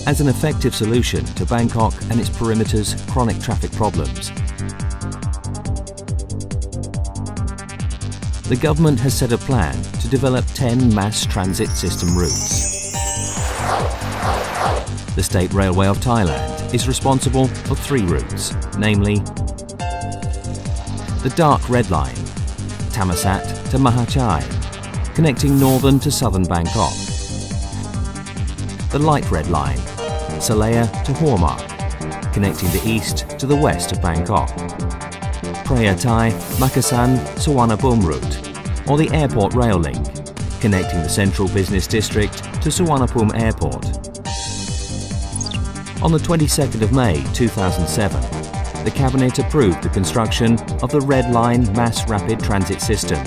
as an effective solution to Bangkok and its perimeter's chronic traffic problems. The government has set a plan to develop 10 mass transit system routes. The State Railway of Thailand is responsible for 3 routes, namely the dark red line, Thammasat to Mahachai, connecting northern to southern Bangkok. The light red line, Salaya to Hormark, connecting the east to the west of Bangkok. Phra Thai Makassan Suvarnabhumi route, or the airport rail link, connecting the central business district to Suvarnabhumi Airport. On the 22nd of May 2007, the Cabinet approved the construction of the Red Line Mass Rapid Transit System,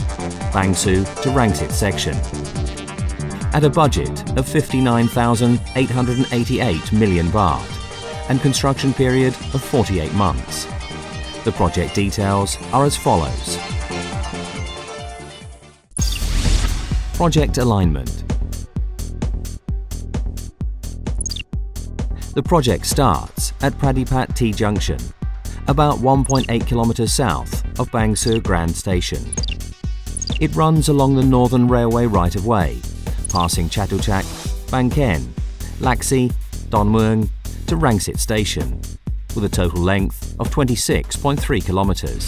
Bang Sue to Rangsit section, at a budget of 59,888 million baht and construction period of 48 months. The project details are as follows. Project alignment. The project starts at Pradipat T Junction, about 1.8 kilometers south of Bang Sue Grand Station. It runs along the Northern Railway right-of-way, passing Chatuchak, Bang Khen, Laxi, Don Mueang to Rangsit Station, with a total length of 26.3 kilometers.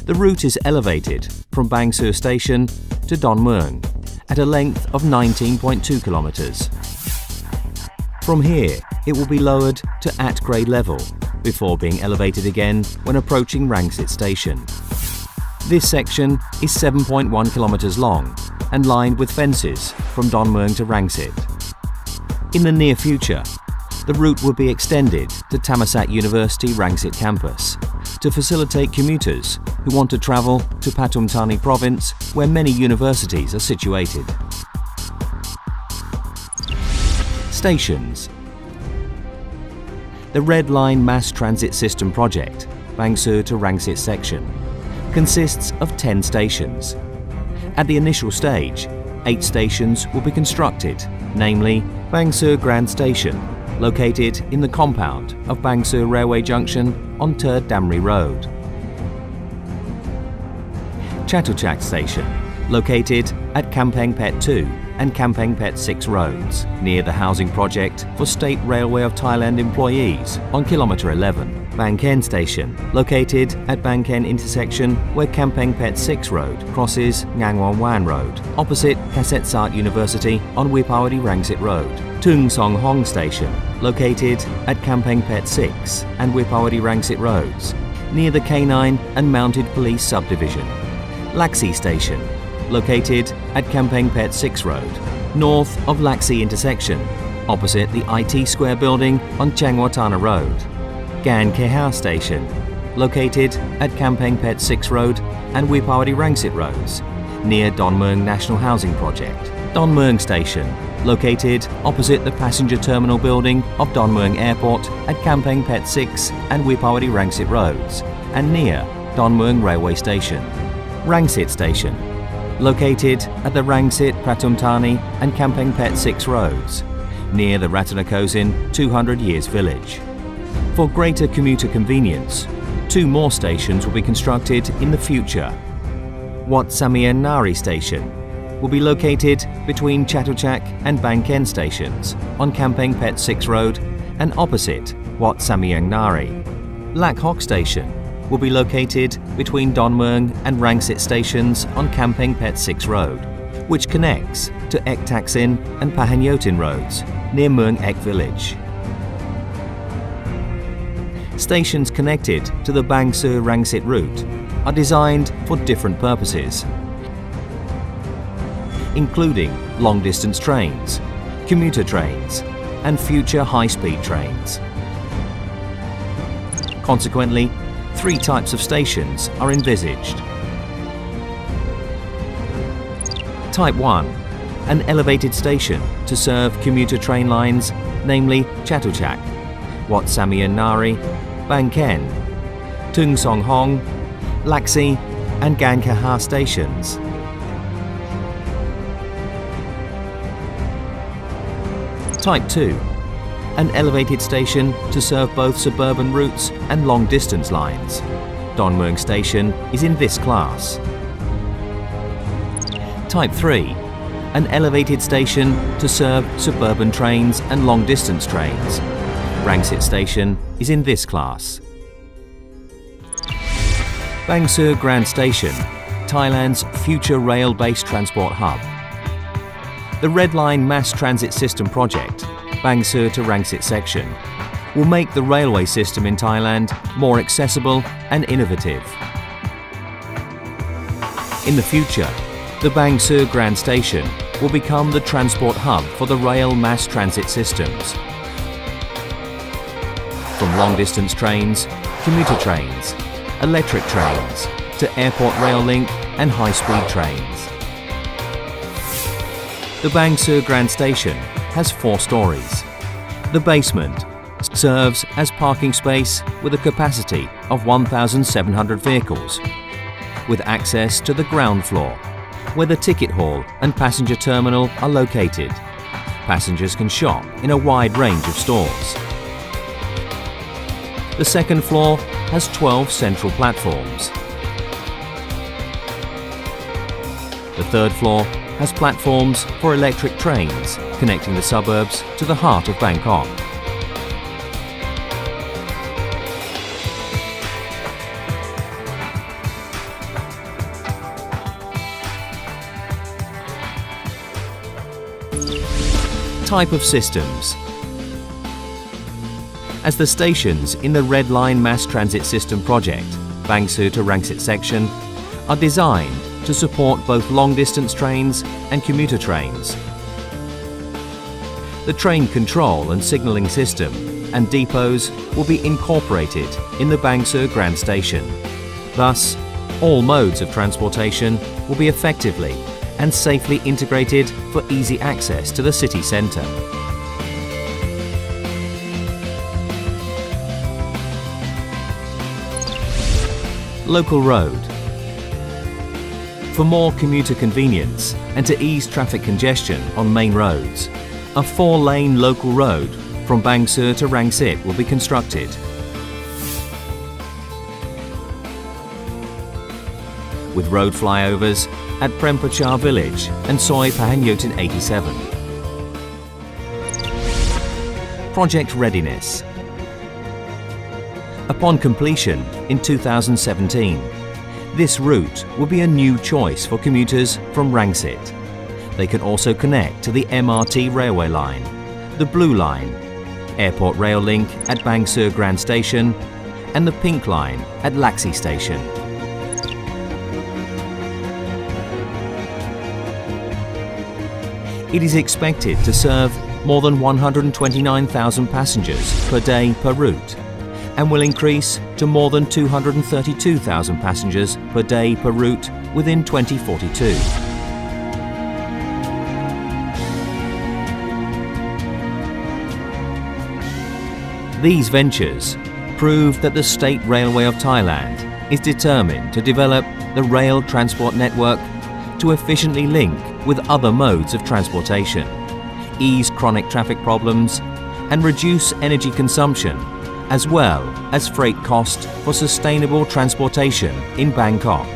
The route is elevated from Bang Sue Station to Don Mueang at a length of 19.2 kilometers. From here, it will be lowered to at grade level before being elevated again when approaching Rangsit Station. This section is 7.1 kilometers long and lined with fences from Don Mueang to Rangsit. In the near future, the route will be extended to Thammasat University Rangsit campus to facilitate commuters who want to travel to Pathum Thani province, where many universities are situated. Stations. The Red Line Mass Transit System project, Bang Sue to Rangsit section, consists of 10 stations. At the initial stage, 8 stations will be constructed, namely Bang Sue Grand Station, located in the compound of Bang Sue Railway Junction on Ter Damri Road. Chatuchak Station, located at Kampeng Phet 2 and Kampeng Phet 6 roads, near the housing project for State Railway of Thailand employees on kilometre 11. Bang Khen Station, located at Bang Khen intersection where Kampeng Phet 6 road crosses Ngangwon Wan Road, opposite Kasetsart University on Wipawadi Rangsit Road. Tung Song Hong Station, located at Kampeng Phet 6 and Wipawadi Rangsit roads, near the K9 and Mounted Police Subdivision. Laxi Station, located at Kampeng Phet 6 road, north of Laxi intersection, opposite the IT Square building on Changwatana Road. Gan Keha Station, located at Kampeng Phet 6 road and Wipawadi Rangsit roads, near Don Mueang National Housing Project. Don Mueang Station, located opposite the passenger terminal building of Don Mueang Airport at Kampeng Phet 6 and Wipawadi Rangsit roads, and near Don Mueang Railway Station. Rangsit Station, located at the Rangsit, Pathum Thani and Kampeng Phet 6 roads, near the Ratanakosin 200 Years Village. For greater commuter convenience, 2 more stations will be constructed in the future. Wat Sameang Nari Station will be located between Chatuchak and Bang Khen stations on Kampeng Phet 6 road and opposite Wat Sameang Nari. Lak Hok Station will be located between Don Mueang and Rangsit stations on Kampeng Phet 6 road, which connects to Ek Taksin and Pahanyotin roads near Mueang Ek village. Stations connected to the Bang Sue Rangsit route are designed for different purposes, including long-distance trains, commuter trains, and future high-speed trains. Consequently, 3 types of stations are envisaged. Type 1, an elevated station to serve commuter train lines, namely Chatuchak, Wat Sameang Nari, Bang Khen, Tung Song Hong, Laxi, and Gan Keha stations. Type 2. An elevated station to serve both suburban routes and long-distance lines. Don Mueang Station is in this class. Type 3. An elevated station to serve suburban trains and long-distance trains. Rangsit Station is in this class. Bang Sue Grand Station, Thailand's future rail-based transport hub. The Red Line Mass Transit System project, Bang Sue to Rangsit section, will make the railway system in Thailand more accessible and innovative. In the future, the Bang Sue Grand Station will become the transport hub for the rail mass transit systems. From long-distance trains, commuter trains, electric trains, to airport rail link and high-speed trains. The Bang Sue Grand Station has 4 stories. The basement serves as parking space with a capacity of 1,700 vehicles, with access to the ground floor, where the ticket hall and passenger terminal are located. Passengers can shop in a wide range of stores. The second floor has 12 central platforms. The third floor has platforms for electric trains connecting the suburbs to the heart of Bangkok. Type of systems. As the stations in the Red Line Mass Transit System project, Bang Sue to Rangsit section, are designed to support both long-distance trains and commuter trains. The train control and signalling system and depots will be incorporated in the Bang Sue Grand Station. Thus, all modes of transportation will be effectively and safely integrated for easy access to the city centre. Local road. For more commuter convenience and to ease traffic congestion on main roads, a 4-lane local road from Bang Sue to Rangsit will be constructed. With road flyovers at Prempachar village and Soi Pahanyotin 87. Project readiness. Upon completion in 2017, this route will be a new choice for commuters from Rangsit. They can also connect to the MRT railway line, the Blue Line, Airport Rail Link at Bang Sue Grand Station, and the Pink Line at Laxi Station. It is expected to serve more than 129,000 passengers per day per route, and will increase to more than 232,000 passengers per day per route within 2042. These ventures prove that the State Railway of Thailand is determined to develop the rail transport network to efficiently link with other modes of transportation, ease chronic traffic problems, and reduce energy consumption, as well as freight cost for sustainable transportation in Bangkok.